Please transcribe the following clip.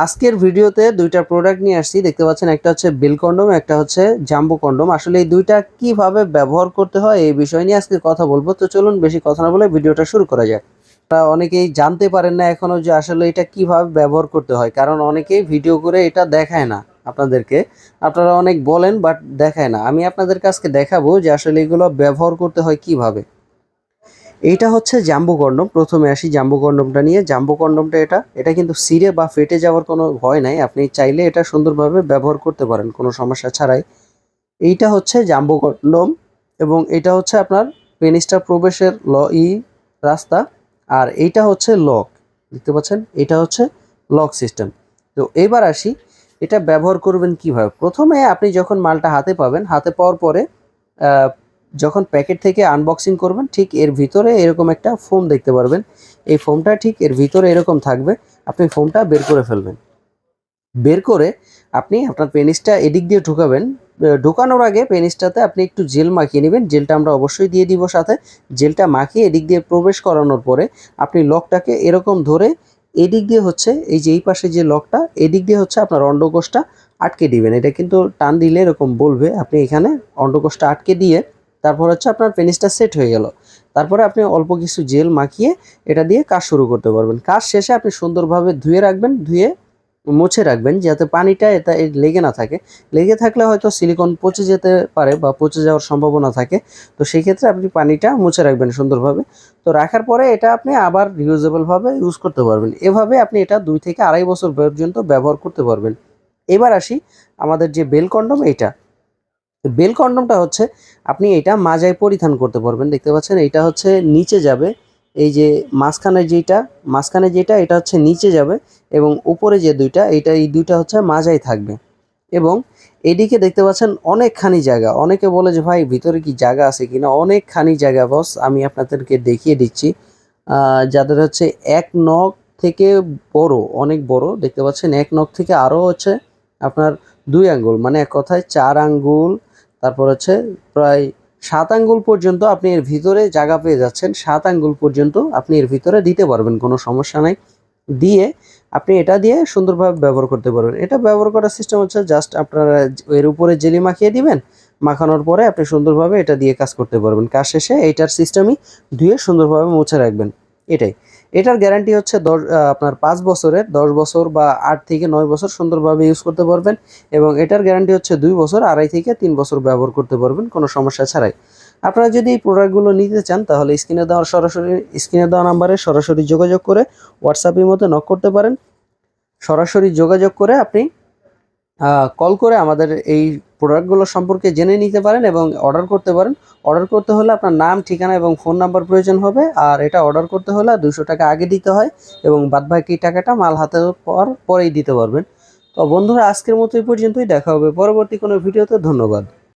আজকের ভিডিওতে দুইটা প্রোডাক্ট নিয়ে আসছি। দেখতে পাচ্ছেন একটা হচ্ছে বেল কন্ডম, একটা হচ্ছে জাম্বো কন্ডম। আসলে এই দুইটা কিভাবে ব্যবহার করতে হয় এই বিষয় নিয়ে আজকে কথা বলবো। তো চলুন বেশি কথা না বলে ভিডিওটা শুরু করা যাক। অনেকেই জানতে পারেন না এখনো যে আসলে এটা কিভাবে ব্যবহার করতে হয়, কারণ অনেকেই ভিডিও করে এটা দেখায় না আপনাদেরকে। আপনারা অনেক বলেন বাট দেখায় না। আমি আপনাদের কাছে দেখাবো যে আসলে এগুলো ব্যবহার করতে হয় কিভাবে। এইটা হচ্ছে জাম্বো কন্ডম। প্রথমে আসি জাম্বো কন্ডমটা নিয়ে। জাম্বো কন্ডমটা এটা কিন্তু ছিঁড়ে বা ফেটে যাওয়ার কোনো ভয় নাই। আপনি চাইলে এটা সুন্দরভাবে ব্যবহার করতে পারেন কোনো সমস্যা ছাড়াই। এইটা হচ্ছে জাম্বো কন্ডম এবং এটা হচ্ছে আপনার পেনিসটা প্রবেশের রাস্তা। আর এইটা হচ্ছে লক। দেখতে পাচ্ছেন? এটা হচ্ছে লক সিস্টেম। তো এবার আসি এটা ব্যবহার করবেন কিভাবে। প্রথমে আপনি যখন মালটা হাতে পাবেন, হাতে পাওয়ার পরে যখন প্যাকেট থেকে আনবক্সিং করবেন ঠিক এর ভিতরে এরকম একটা ফোম দেখতে পারবেন। এই ফোমটা ঠিক এর ভিতরে এরকম থাকবে। আপনি ফোমটা বের করে ফেলবেন। বের করে আপনি আপনার পেনিসটা এদিক দিয়ে ঢুকাবেন। ঢোকানোর আগে পেনিসটাতে আপনি একটু জেল মাখিয়ে নেবেন। জেলটা আমরা অবশ্যই দিয়ে দিব সাথে। জেলটা মাখিয়ে এদিক দিয়ে প্রবেশ করানোর পরে আপনি লকটাকে এরকম ধরে এদিক দিয়ে হচ্ছে এই যে এই পাশে যে লকটা, এদিক দিয়ে হচ্ছে আপনার অন্ডকোষটা আটকে দিবেন। এটা কিন্তু টান দিলে এরকম বলবে। আপনি এখানে অন্ডকোষটা আটকে দিয়ে তারপর হচ্ছে আপনার পেনিসটা সেট হয়ে গেল। তারপরে আপনি অল্প কিছু জেল মাখিয়ে এটা দিয়ে কাজ শুরু করতে পারবেন। কাজ শেষে আপনি সুন্দরভাবে ধুয়ে রাখবেন। ধুয়ে মুছে রাখবেন যাতে পানিটা এটা লেগে না থাকে। লেগে থাকলে হয়তো সিলিকন পচে যেতে পারে বা পচে যাওয়ার সম্ভাবনা থাকে। তো সেই ক্ষেত্রে আপনি পানিটা মুছে রাখবেন সুন্দরভাবে। তো রাখার পরে এটা আপনি আবার রিউজেবল ভাবে ইউজ করতে পারবেন। এভাবে আপনি এটা 2 থেকে আড়াই বছর পর্যন্ত ব্যবহার করতে পারবেন। এবার আসি আমাদের যে বেল কন্ডম এইটা। বেল কন্ডমটা হচ্ছে আপনি এটা মাজায় পরিধান করতে পারবেন। দেখতে পাচ্ছেন এইটা হচ্ছে নিচে যাবে। এই যে মাঝখানে যেটা এটা হচ্ছে নিচে যাবে এবং উপরে যে দুইটা এই দুইটা হচ্ছে মাজায় থাকবে। এবং এদিকে দেখতে পাচ্ছেন অনেকখানি জায়গা। অনেকে বলে যে ভাই ভিতরে কি জায়গা আছে কিনা। অনেকখানি জায়গা বস, আমি আপনাদেরকে দেখিয়ে দিচ্ছি। যাদের হচ্ছে এক নখ থেকে বড়, অনেক বড় দেখতে পাচ্ছেন। এক নখ থেকে আরও হচ্ছে আপনার 2 আঙ্গুল, মানে এক কথায় 4 আঙ্গুল। তারপর হচ্ছে প্রায় 7 আঙ্গুল পর্যন্ত আপনি এর ভিতরে জায়গা পেয়ে যাচ্ছেন। 7 আঙ্গুল পর্যন্ত আপনি এর ভিতরে দিতে পারবেন, কোনো সমস্যা নাই। দিয়ে আপনি এটা দিয়ে সুন্দরভাবে ব্যবহার করতে পারবেন। এটা ব্যবহার করার সিস্টেম হচ্ছে জাস্ট আপনারা এর উপরে জেলি মাখিয়ে দিবেন। মাখানোর পরে আপনি সুন্দরভাবে এটা দিয়ে কাজ করতে পারবেন। কাজ শেষে এইটার সিস্টেমই ধুয়ে সুন্দরভাবে মুছে রাখবেন। এটাই। এটার গ্যারান্টি হচ্ছে আপনার 5 বছরের। 10 বছর বা 8 থেকে 9 বছর সুন্দরভাবে ইউজ করতে পারবেন। এবং এটার গ্যারান্টি হচ্ছে 2 বছর, 2.5 থেকে 3 বছর ব্যবহার করতে পারবেন কোনো সমস্যা ছাড়াই। আপনারা যদি এই প্রোডাক্টগুলো নিতে চান তাহলে স্ক্রিনে দেওয়া নাম্বারে সরাসরি যোগাযোগ করে হোয়াটসঅ্যাপের মধ্যে নক করতে পারেন। সরাসরি যোগাযোগ করে আপনি কল করে আমাদের এই প্রোডাক্টগুলো সম্পর্কে জেনে নিতে পারেন এবং অর্ডার করতে পারেন। অর্ডার করতে হলে আপনার নাম, ঠিকানা এবং ফোন নাম্বার প্রয়োজন হবে। আর এটা অর্ডার করতে হলে 200 টাকা আগে দিতে হয় এবং বাদবাকি টাকাটা মাল হাতে পাওয়ার পরেই দিতে পারবেন। তো বন্ধুরা, আজকের মতো এই পর্যন্তই। দেখা হবে পরবর্তী কোনো ভিডিওতে। ধন্যবাদ।